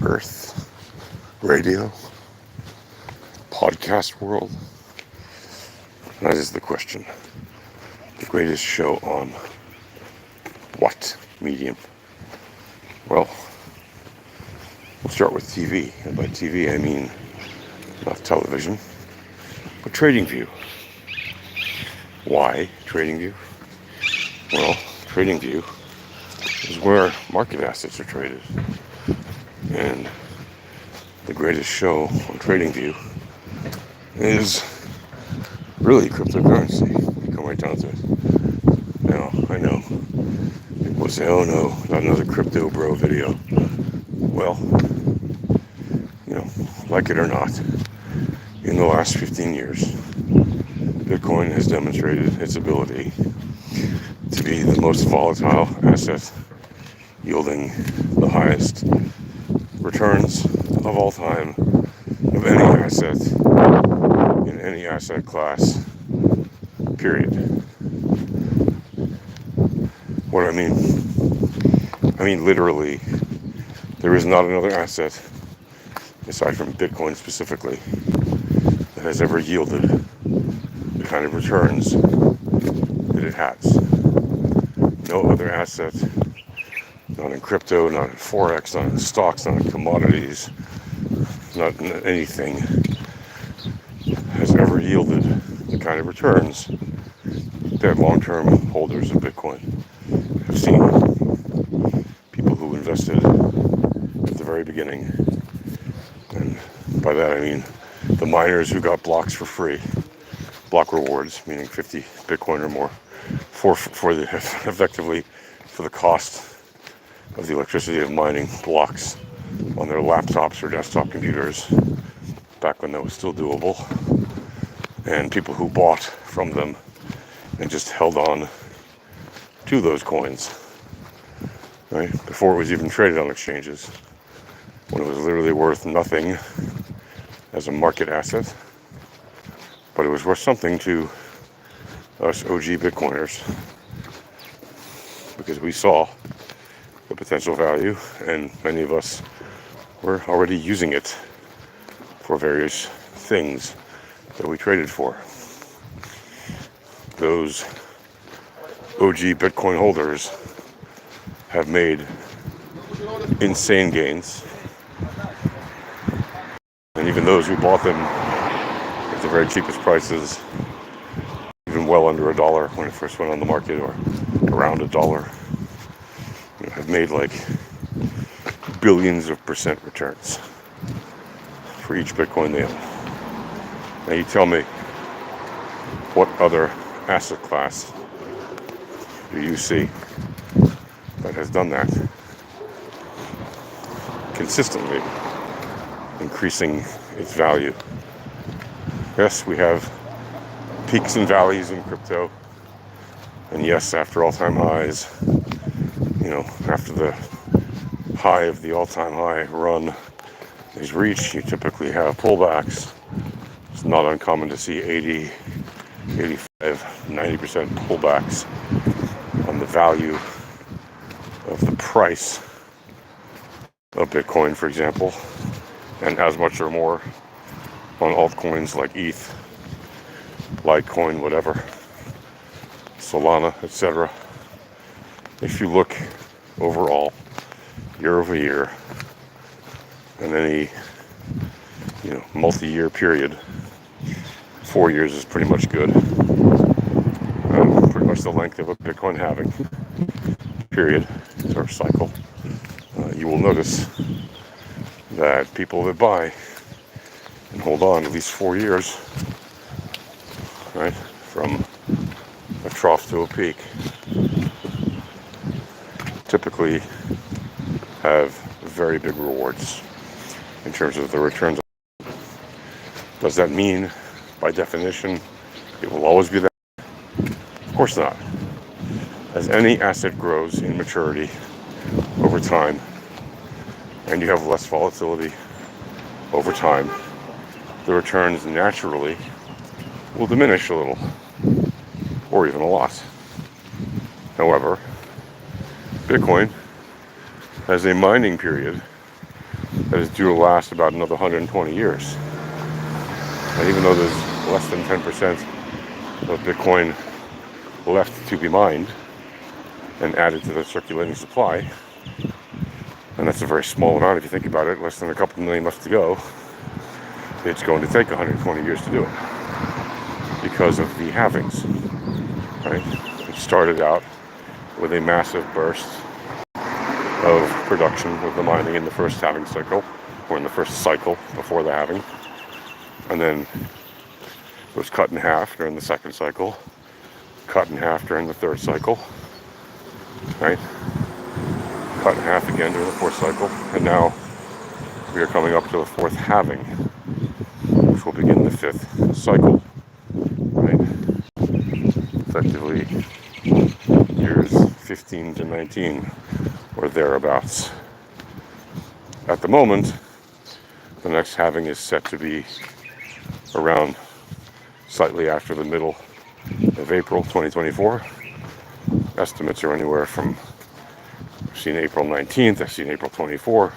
Earth, radio, podcast world? That is the question. The greatest show on what medium? Well, we'll start with TV. And by TV, I mean not television, but TradingView. Why TradingView? Well, TradingView is where market assets are traded. And the greatest show on TradingView is really cryptocurrency. You come right down to it. Now, I know people say, oh no, not another crypto bro video. Well, like it or not, in the last 15 years, Bitcoin has demonstrated its ability to be the most volatile asset, yielding the highest returns of all time of any asset in any asset class, period. What do I mean? I mean literally, there is not another asset, aside from Bitcoin specifically, that has ever yielded the kind of returns that it has. No other asset, not in crypto, not in Forex, not in stocks, not in commodities, not in anything, has ever yielded the kind of returns that long-term holders of Bitcoin have seen. People who invested at the very beginning, and by that I mean the miners who got blocks for free, block rewards, meaning 50 Bitcoin or more, for the effectively for the cost of the electricity of mining blocks on their laptops or desktop computers, back when that was still doable, and people who bought from them and just held on to those coins, right, before it was even traded on exchanges, when it was literally worth nothing as a market asset, but it was worth something to us OG Bitcoiners, because we saw the potential value, and many of us were already using it for various things that we traded for. Those OG Bitcoin holders have made insane gains, and even those who bought them at the very cheapest prices, even well under $1 when it first went on the market, or around $1, have made like billions of percent returns for each Bitcoin they own. Now you tell me, what other asset class do you see that has done that consistently, increasing its value? Yes, we have peaks and valleys in crypto, and yes, after all-time highs, after the high of the all-time high run is reached, you typically have pullbacks. It's not uncommon to see 80, 85, 90% pullbacks on the value of the price of Bitcoin, for example, and as much or more on altcoins like ETH, Litecoin, whatever, Solana, etc. If you look overall, year over year, in any multi-year period, 4 years is pretty much good. Pretty much the length of a Bitcoin halving period or cycle. You will notice that people that buy and hold on at least 4 years, right, from a trough to a peak, typically have very big rewards in terms of the returns. Does that mean, by definition, it will always be that? Of course not. As any asset grows in maturity over time, and you have less volatility over time, the returns naturally will diminish a little, or even a lot. However, Bitcoin has a mining period that is due to last about another 120 years. And even though there's less than 10% of Bitcoin left to be mined and added to the circulating supply, and that's a very small amount if you think about it, less than a couple million left to go, it's going to take 120 years to do it because of the halvings, right? It started out with a massive burst of production with the mining in the first halving cycle, or in the first cycle before the halving, and then it was cut in half during the second cycle, cut in half during the third cycle, right? Cut in half again during the fourth cycle, and now we are coming up to the fourth halving, which will begin the fifth cycle, right? Effectively years 15 to 19 or thereabouts. At the moment, the next halving is set to be around slightly after the middle of April 2024. Estimates are anywhere from, I've seen April 19th, I've seen April 24th,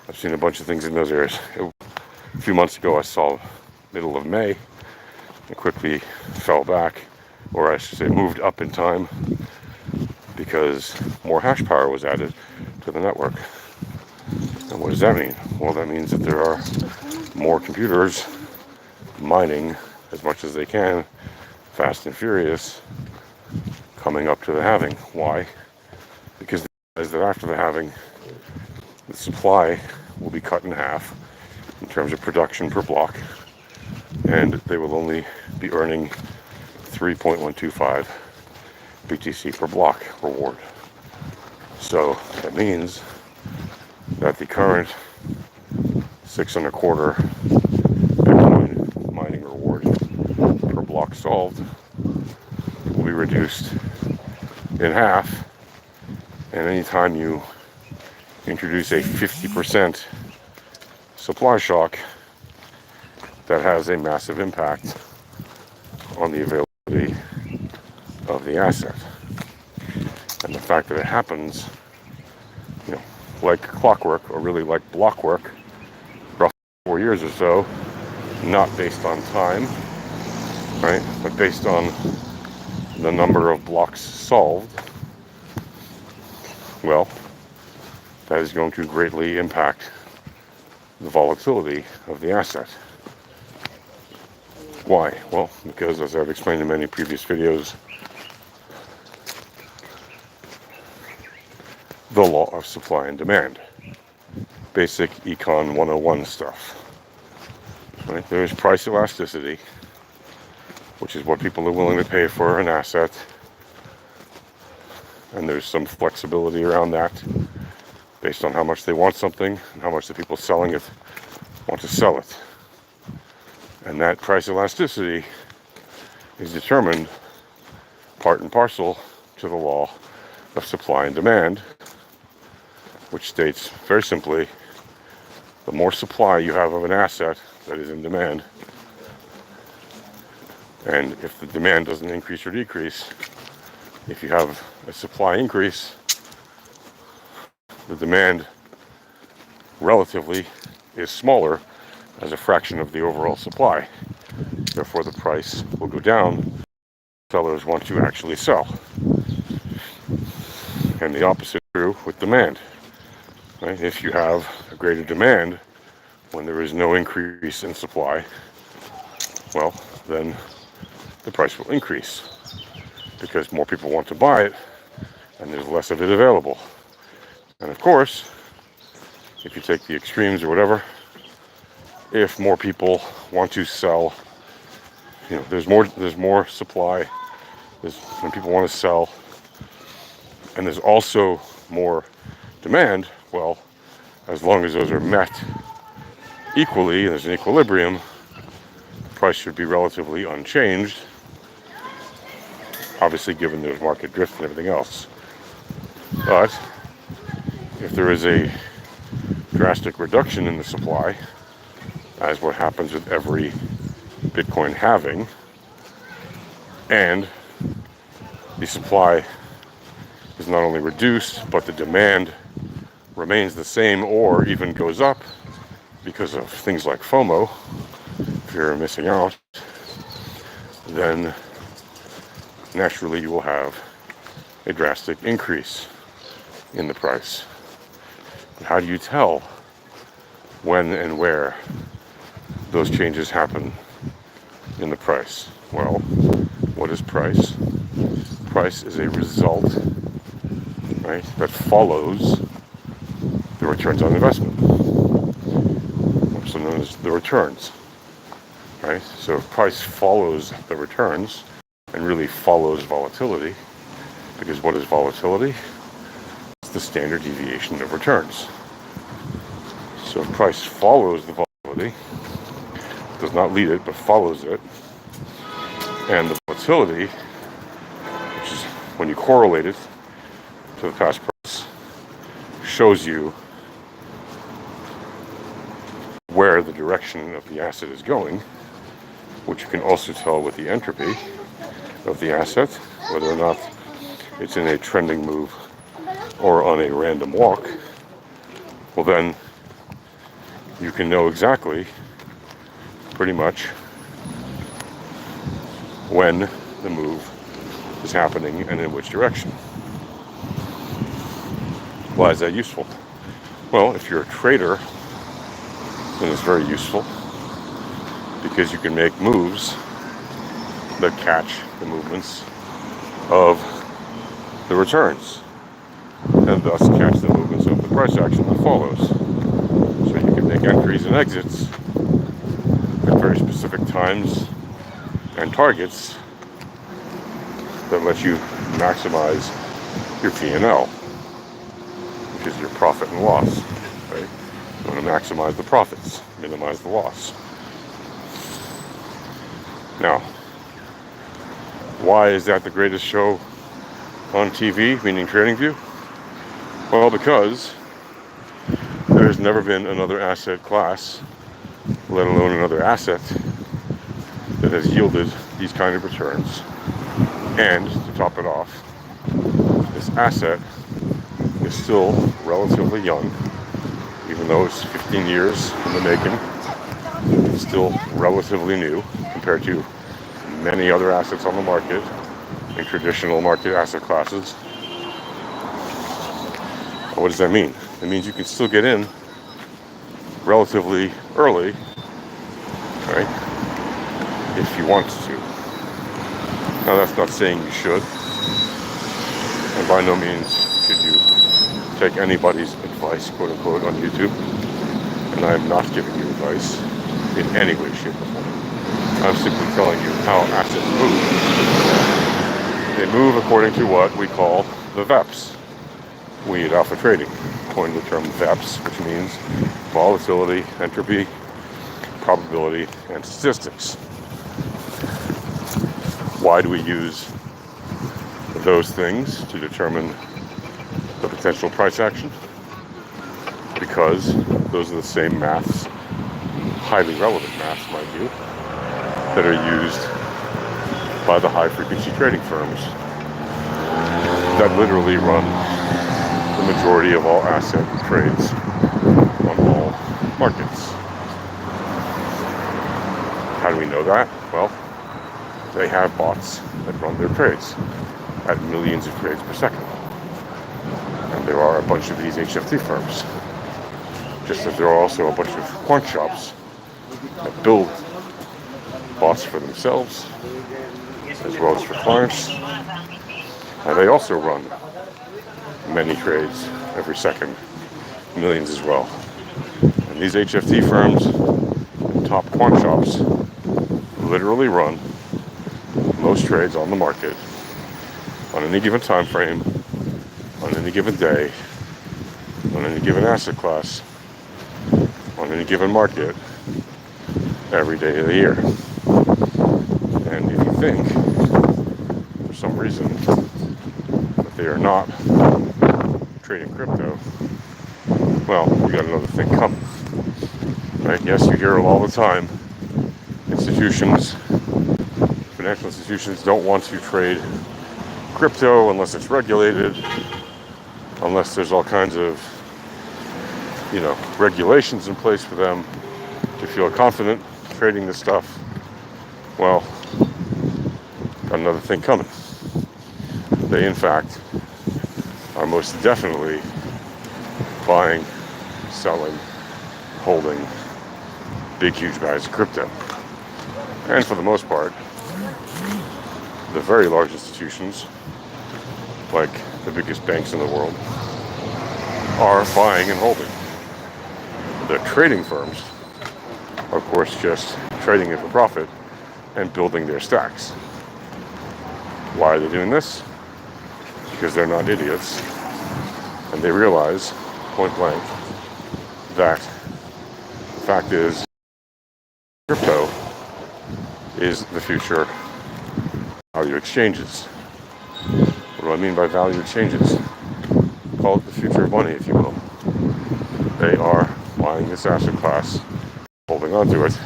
I've seen a bunch of things in those areas. A few months ago I saw middle of May. It quickly fell back, or I should say moved up in time, because more hash power was added to the network. And what does that mean? Well, that means that there are more computers mining as much as they can, fast and furious, coming up to the halving. Why? Because they realize that after the halving, the supply will be cut in half in terms of production per block, and they will only be earning 3.125 BTC per block reward. So that means that the current 6.25 Bitcoin mining reward per block solved will be reduced in half, and anytime you introduce a 50% supply shock, that has a massive impact on the availability of the asset. And the fact that it happens, like clockwork, or really like blockwork, roughly 4 years or so, not based on time, right, but based on the number of blocks solved, well, that is going to greatly impact the volatility of the asset. Why? Well, because as I've explained in many previous videos, the law of supply and demand. Basic Econ 101 stuff. Right? There's price elasticity, which is what people are willing to pay for an asset. And there's some flexibility around that based on how much they want something and how much the people selling it want to sell it. And that price elasticity is determined part and parcel to the law of supply and demand, which states very simply, the more supply you have of an asset that is in demand, and if the demand doesn't increase or decrease, if you have a supply increase, the demand relatively is smaller as a fraction of the overall supply. Therefore, the price will go down. Sellers want to actually sell. And the opposite is true with demand. Right? If you have a greater demand when there is no increase in supply, well, then the price will increase because more people want to buy it and there's less of it available. And of course, if you take the extremes or whatever, if more people want to sell, there's more supply, when people want to sell, and there's also more demand, well, as long as those are met equally, there's an equilibrium, the price should be relatively unchanged, obviously given there's market drift and everything else. But if there is a drastic reduction in the supply, as what happens with every Bitcoin halving, and the supply is not only reduced, but the demand remains the same or even goes up because of things like FOMO, fear of missing out, then naturally you will have a drastic increase in the price. But how do you tell when and where those changes happen in the price? Well, what is price? Price is a result, right, that follows the returns on investment, also known as the returns, right? So if price follows the returns and really follows volatility, because what is volatility? It's the standard deviation of returns. So if price follows the volatility, does not lead it, but follows it, and the volatility, which is when you correlate it to the past price, shows you where the direction of the asset is going, which you can also tell with the entropy of the asset, whether or not it's in a trending move or on a random walk. Well, then you can know exactly, pretty much, when the move is happening and in which direction. Why is that useful? Well, if you're a trader, then it's very useful because you can make moves that catch the movements of the returns and thus catch the movements of the price action that follows. So you can make entries and exits at very specific times and targets that let you maximize your P&L, which is your profit and loss, right? You want to maximize the profits, minimize the loss. Now, why is that the greatest show on TV, meaning TradingView? Well, because there has never been another asset class, let alone another asset, that has yielded these kind of returns. And to top it off, this asset is still relatively young, even though it's 15 years in the making. It's still relatively new compared to many other assets on the market in traditional market asset classes. What does that mean? It means you can still get in relatively early, right, if you want to. Now, that's not saying you should, and by no means should you take anybody's advice, quote unquote, on YouTube. And I am not giving you advice in any way, shape, or form. I'm simply telling you how assets move. They move according to what we call the VEPs. We at Alpha Trading coined the term VEPs, which means volatility, entropy, probability, and statistics. Why do we use those things to determine the potential price action? Because those are the same maths, highly relevant maths, mind you, that are used by the high-frequency trading firms that literally run the majority of all asset trades on all markets. How do we know that? Well, they have bots that run their trades at millions of trades per second. And there are a bunch of these HFT firms, just as there are also a bunch of quant shops that build bots for themselves as well as for clients. And they also run many trades every second, millions as well. And these HFT firms and top quant shops literally run most trades on the market on any given time frame, on any given day, on any given asset class, on any given market, every day of the year. And if you think, for some reason, that they are not trading crypto, well, you got another thing coming, right? Yes, you hear it all the time. Institutions, financial institutions don't want to trade crypto unless it's regulated, unless there's all kinds of regulations in place for them to feel confident trading this stuff, well, got another thing coming. They, in fact, are most definitely buying, selling, holding big, huge bags of crypto. And for the most part, the very large institutions, like the biggest banks in the world, are buying and holding. The trading firms are, of course, just trading it for profit and building their stacks. Why are they doing this? Because they're not idiots. And they realize, point blank, that the fact is crypto is the future value exchanges. What do I mean by value exchanges? Call it the future of money, if you will. They are buying this asset class, holding onto it,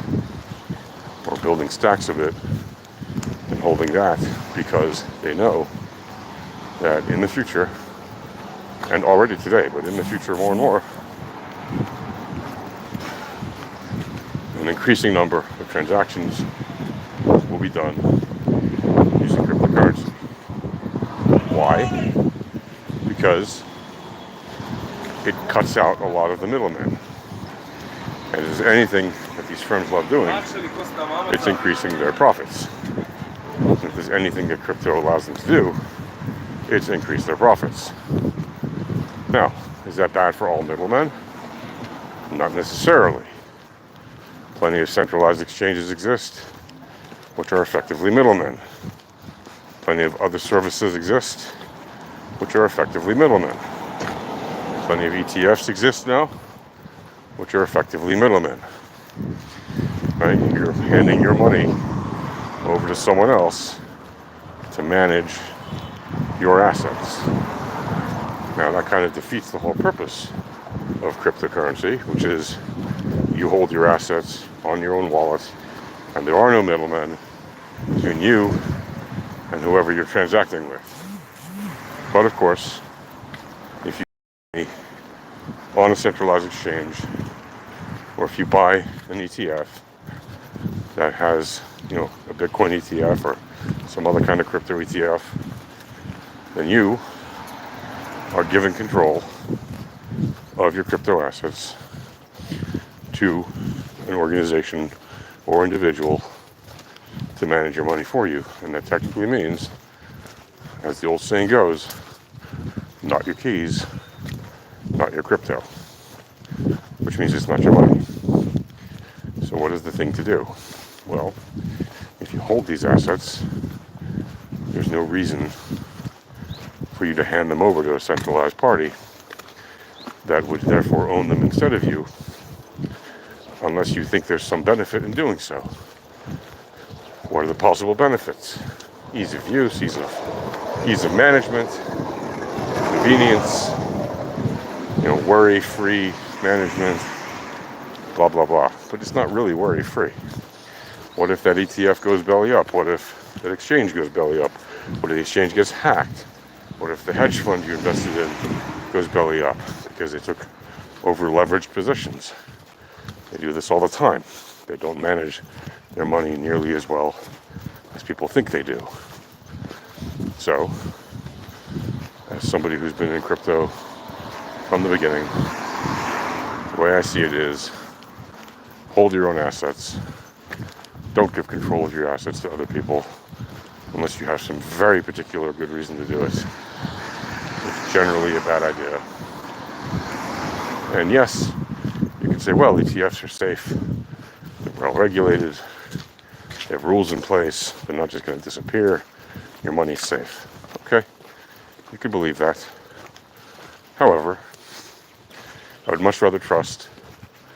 or building stacks of it, and holding that because they know that in the future, and already today, but in the future more and more, an increasing number of transactions will be done using cryptocurrency. Why? Because it cuts out a lot of the middlemen. And if there's anything that these firms love doing, it's increasing their profits. And if there's anything that crypto allows them to do, it's increase their profits. Now, is that bad for all middlemen? Not necessarily. Plenty of centralized exchanges exist, which are effectively middlemen. Plenty of other services exist, which are effectively middlemen. Plenty of ETFs exist now, which are effectively middlemen. Right? You're handing your money over to someone else to manage your assets. Now that kind of defeats the whole purpose of cryptocurrency, which is you hold your assets on your own wallet and there are no middlemen between you and whoever you're transacting with. But of course, if you on a centralized exchange, or if you buy an ETF that has, a Bitcoin ETF or some other kind of crypto ETF, then you are given control of your crypto assets to an organization or individual to manage your money for you. And that technically means, as the old saying goes, not your keys, not your crypto, which means it's not your money. So what is the thing to do? Well, if you hold these assets, there's no reason for you to hand them over to a centralized party that would therefore own them instead of you, unless you think there's some benefit in doing so. What are the possible benefits? Ease of use, ease of management, convenience, worry-free management, blah, blah, blah. But it's not really worry-free. What if that ETF goes belly up? What if that exchange goes belly up? What if the exchange gets hacked? What if the hedge fund you invested in goes belly up because they took over-leveraged positions? They do this all the time. They don't manage their money nearly as well as people think they do. So, as somebody who's been in crypto from the beginning, the way I see it is, hold your own assets. Don't give control of your assets to other people unless you have some very particular good reason to do it. It's generally a bad idea. And yes, you can say, well, ETFs are safe. They're well regulated. They have rules in place. They're not just going to disappear. Your money's safe. Okay? You can believe that. However, I would much rather trust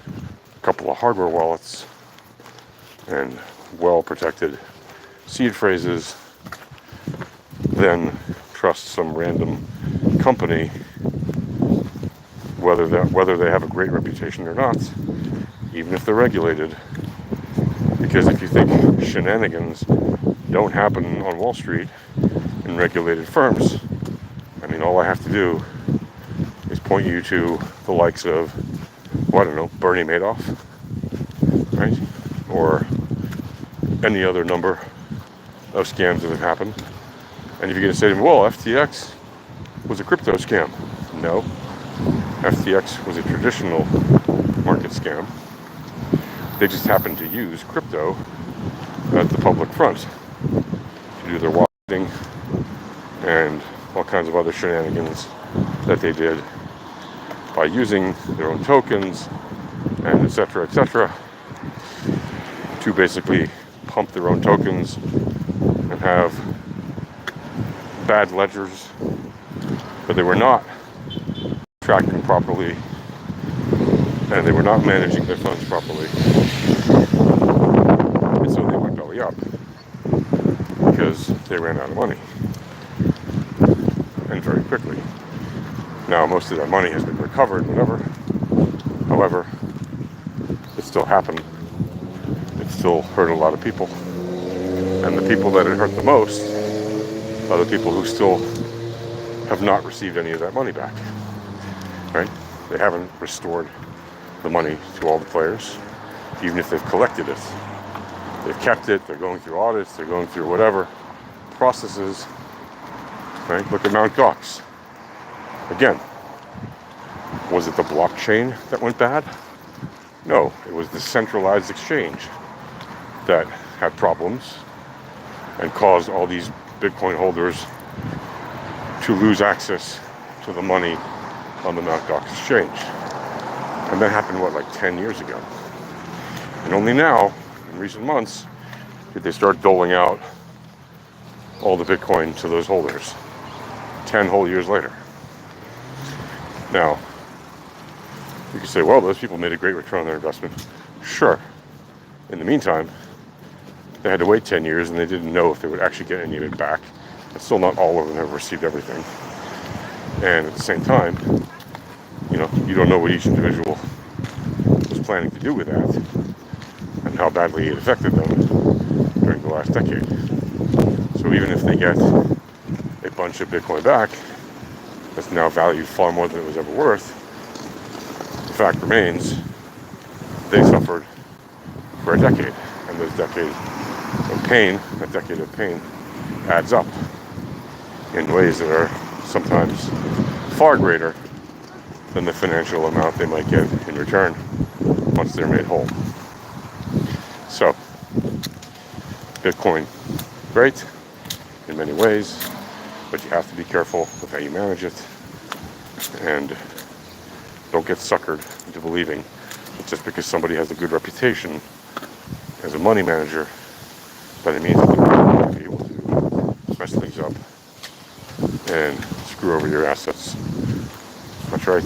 a couple of hardware wallets and well-protected seed phrases than trust some random company, whether they have a great reputation or not, even if they're regulated. Because if you think shenanigans don't happen on Wall Street in regulated firms, all I have to do is point you to the likes of well, I don't know, Bernie Madoff, right? Or any other number of scams that have happened. And if you're going to say to me, well, FTX was a crypto scam. No, FTX was a traditional market scam. They just happened to use crypto at the public front to do their marketing and all kinds of other shenanigans that they did by using their own tokens and etc. to basically pump their own tokens and have bad ledgers, but they were not tracking properly and they were not managing their funds properly, and so they went belly up because they ran out of money, and very quickly. Now most of that money has been recovered, whatever. However, it still happened. It still hurt a lot of people, and the people that it hurt the most are the people who still have not received any of that money back, right? They haven't restored the money to all the players, even if they've collected it. They've kept it, they're going through audits, they're going through whatever processes, right? Look at Mt. Gox. Again, was it the blockchain that went bad? No, it was the centralized exchange that had problems and caused all these Bitcoin holders to lose access to the money on the Mt. Gox exchange. And that happened, what, like 10 years ago? And only now, in recent months, did they start doling out all the Bitcoin to those holders. 10 whole years later. Now, you can say, well, those people made a great return on their investment. Sure. In the meantime, they had to wait 10 years and they didn't know if they would actually get any of it back. And still not all of them have received everything. And at the same time, you know, you don't know what each individual was planning to do with that and how badly it affected them during the last decade. So even if they get a bunch of Bitcoin back, that's now valued far more than it was ever worth, the fact remains they suffered for a decade. And those decades of pain, that decade of pain, adds up in ways that are sometimes far greater than the financial amount they might get in return once they're made whole. So, Bitcoin, great in many ways, but you have to be careful with how you manage it, and don't get suckered into believing that just because somebody has a good reputation as a money manager, that it means that they're going to be able to mess things up and screw over your assets. That's right.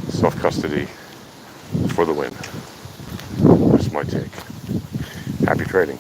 Self-custody for the win. That's my take. Happy trading.